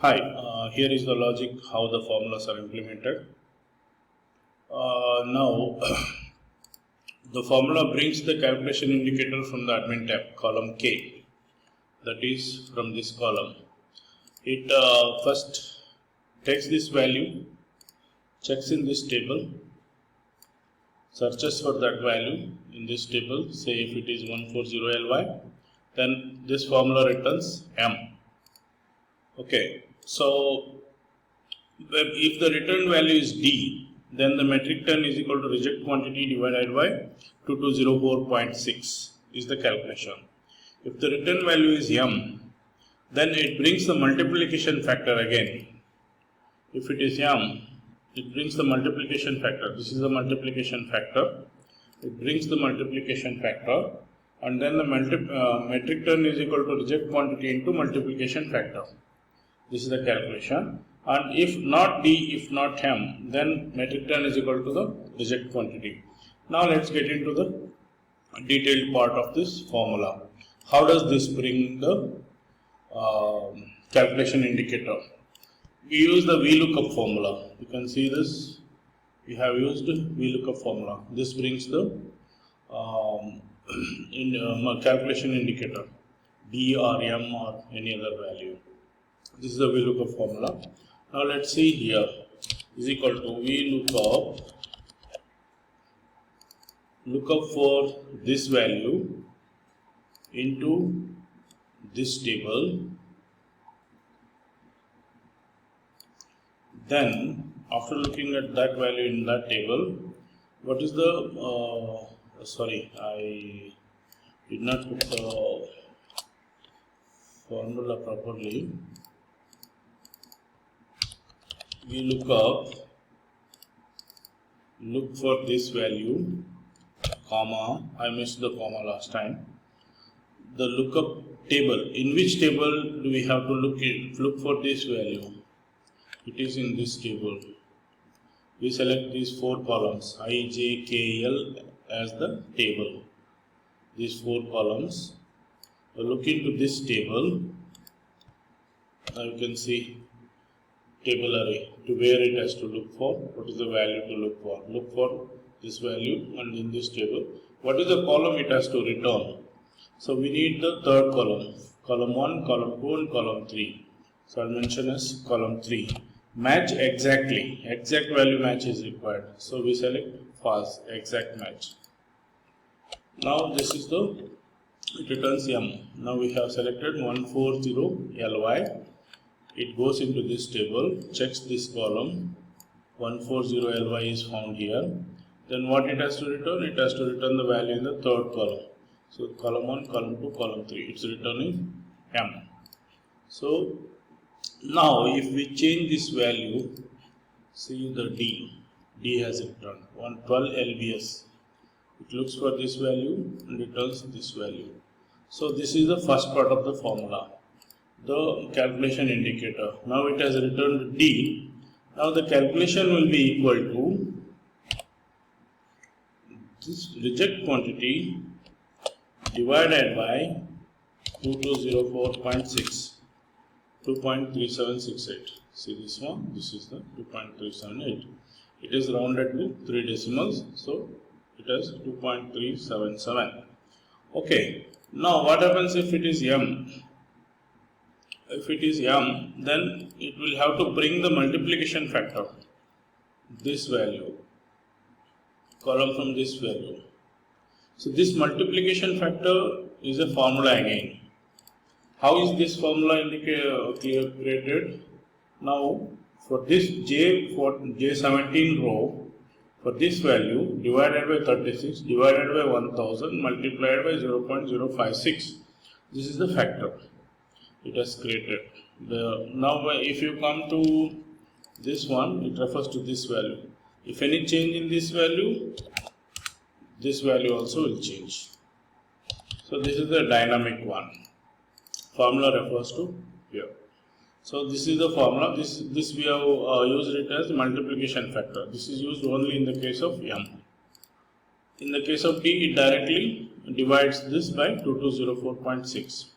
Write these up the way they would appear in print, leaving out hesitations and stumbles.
Hi, here is the logic how the formulas are implemented. Now, the formula brings the calculation indicator from the admin tab, column K, that is from this column. It first takes this value, checks in this table, searches for that value in this table, say if it is 140LY, then this formula returns M. Okay, so if the return value is D, then the metric ton is equal to reject quantity divided by 2204.6 is the calculation. If the return value is M, then it brings the multiplication factor again. If it is M, it brings the multiplication factor. This is the multiplication factor. It brings the multiplication factor, and then the metric ton is equal to reject quantity into multiplication factor. This is the calculation. And if not D, if not M, then metric ton is equal to the reject quantity. Now let's get into the detailed part of this formula. How does this bring the calculation indicator? We use the VLOOKUP formula. You can see this. We have used VLOOKUP formula. This brings the calculation indicator, D or M or any other value. This is the VLOOKUP formula. Now let's see here is equal to VLOOKUP, lookup for this value into this table. Then after looking at that value in that table, what is the sorry, I did not put the formula properly. We look for this value, comma, I missed the comma last time. The lookup table, in which table do we have to look for this value? It is in this table. We select these four columns, I, J, K, L as the table. These four columns. Look into this table. Now you can see table array, to where it has to look for, what is the value to look for. Look for this value, and in this table, what is the column it has to return. So we need the third column, column 1, column 2 and column 3. So I'll mention as column 3. Match exactly, exact value match is required. So we select false, exact match. Now this is it returns M. Now we have selected 140LY. It goes into this table, checks this column, 140LY is found here. Then what it has to return? It has to return the value in the third column. So column 1, column 2, column 3, it's returning M. So now if we change this value, see the D has returned 112 LBS. It looks for this value and returns this value. So this is the first part of the formula, the calculation indicator. Now it has returned D. Now the calculation will be equal to this reject quantity divided by 2204.6, 2.3768. See this one, this is the 2.378. It is rounded to 3 decimals, so it is 2.377. Okay, now what happens if it is M? If it is M, then it will have to bring the multiplication factor, this value, column from this value. So this multiplication factor is a formula again. How is this formula created? Now for this J17 row, for this value divided by 36 divided by 1000 multiplied by 0.056, this is the factor it has created. Now if you come to this one, it refers to this value. If any change in this value also will change. So this is the dynamic one. Formula refers to here. So this is the formula. This we have used it as multiplication factor. This is used only in the case of M. In the case of D, it directly divides this by 2204.6.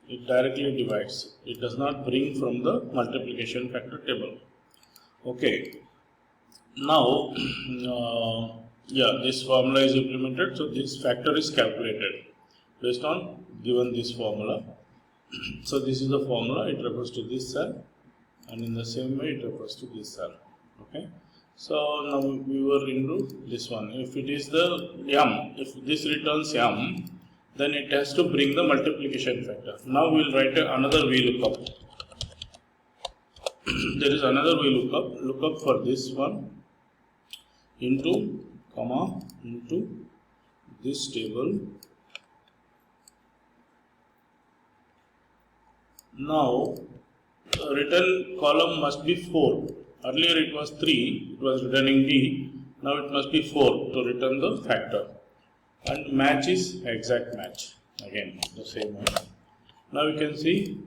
It directly divides. It does not bring from the multiplication factor table. Okay. Now, this formula is implemented. So this factor is calculated based on given this formula. So this is the formula. It refers to this cell, and in the same way it refers to this cell. Okay. So now we were into this one. If it is the m, if this returns m, then it has to bring the multiplication factor. Now we will write another VLOOKUP. There is another VLOOKUP. Lookup for this one into comma into this table. Now return column must be 4. Earlier it was 3, it was returning D. Now it must be 4 to return the factor. And match is exact match. Again, the same way. Now you can see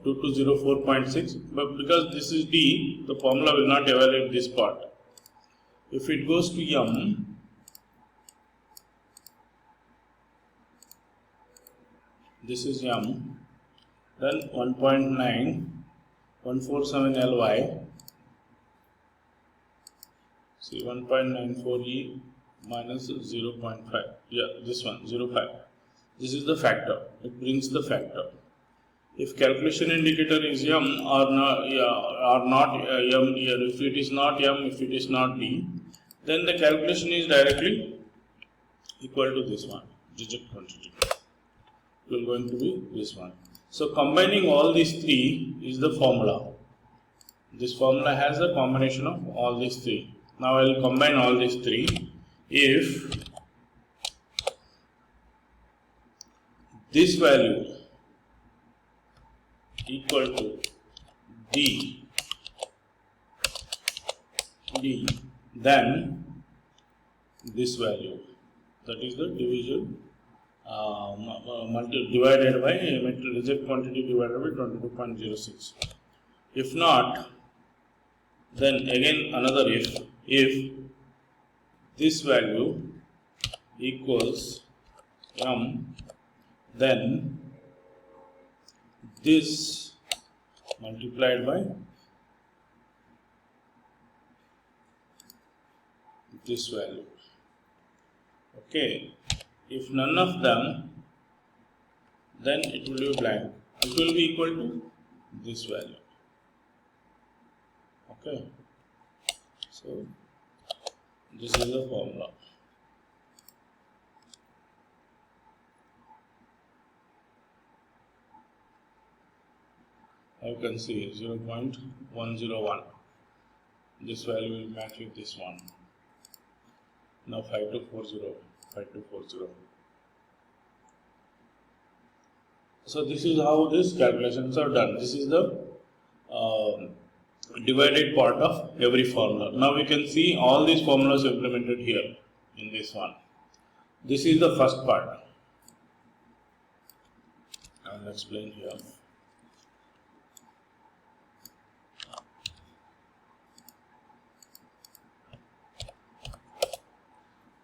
2204.6, but because this is D, the formula will not evaluate this part. If it goes to M, this is M, then 1.9, 147 LY, see 1.94E minus 0.5, this one, 0.5. This is the factor, it brings the factor. If calculation indicator is M or not, M here, if it is not M, if it is not D, then the calculation is directly equal to this one, reject quantity. It will going to be this one. So combining all these three is the formula. This formula has a combination of all these three. Now I will combine all these three. If this value equal to D, then this value, that is the division divided by reject quantity divided by 22.06. If not, then again another if this value equals M, then this multiplied by this value. Okay. If none of them, then it will be blank. It will be equal to this value. Okay. So this is the formula. You can see 0.101. This value will match with this one. Now 5240. 5240. So this is how these calculations are done. This is the divided part of every formula. Now we can see all these formulas implemented here in this one. This is the first part. I will explain here.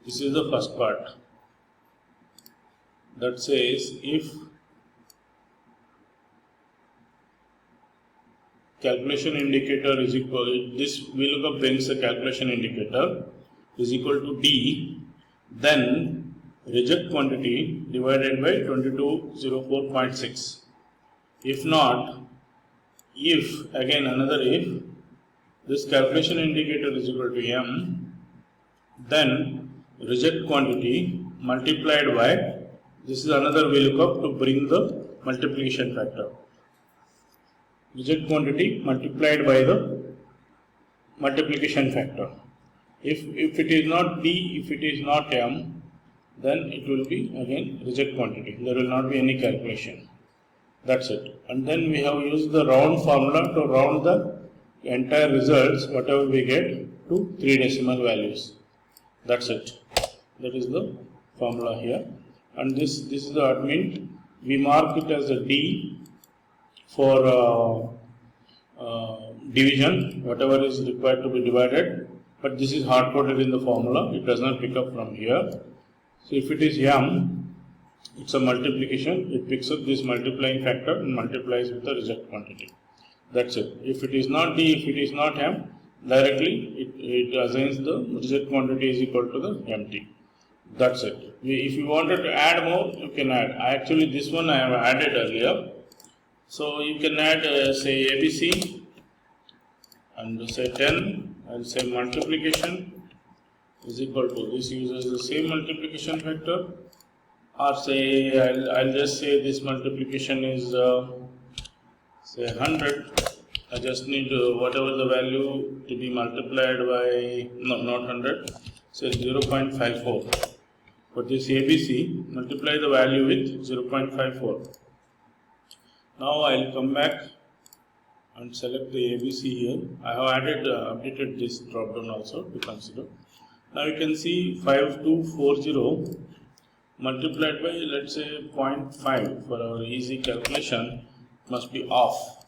This is the first part that says if calculation indicator is equal, this VLOOKUP brings a calculation indicator is equal to D, then reject quantity divided by 2204.6. If not, if again another if this calculation indicator is equal to M, then reject quantity multiplied by, this is another VLOOKUP to bring the multiplication factor. Reject quantity multiplied by the multiplication factor. If it is not D, if it is not M, then it will be again reject quantity. There will not be any calculation. That's it. And then we have used the round formula to round the entire results, whatever we get, to 3 decimal values. That's it. That is the formula here. And this is the admin. We mark it as a D for division, whatever is required to be divided. But this is hard coded in the formula. It does not pick up from here. So if it is M, It's a multiplication. It picks up this multiplying factor and multiplies with the reject quantity. That's it. If it is not D, if it is not M, directly it assigns the reject quantity is equal to the empty. That's it. If you wanted to add more, you can add. Actually, this one I have added earlier. So you can add say ABC and say 10 and say multiplication is equal to, this uses the same multiplication factor, or say I'll just say this multiplication is say 100. I just need whatever the value to be multiplied by, no, not 100, say 0.54. For this ABC, multiply the value with 0.54. Now I'll come back and select the ABC here. I have added updated this drop down also to consider. Now you can see 5240 multiplied by, let's say, 0.5 for our easy calculation must be off.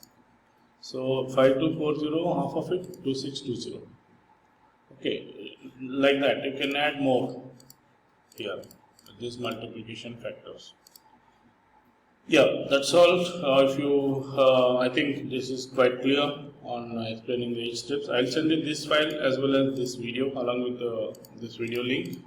So 5240, half of it 2620. Okay, like that you can add more here, these multiplication factors. Yeah, that's all. If you, I think this is quite clear on explaining the each steps. I'll send you this file as well as this video along with this video link.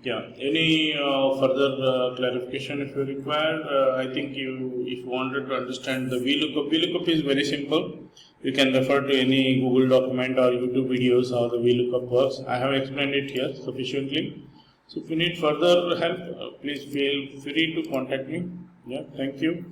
Yeah, any further clarification if you require, I think if you wanted to understand the VLOOKUP is very simple. You can refer to any Google document or YouTube videos how the VLOOKUP works. I have explained it here sufficiently. So if you need further help, please feel free to contact me. Yeah, thank you.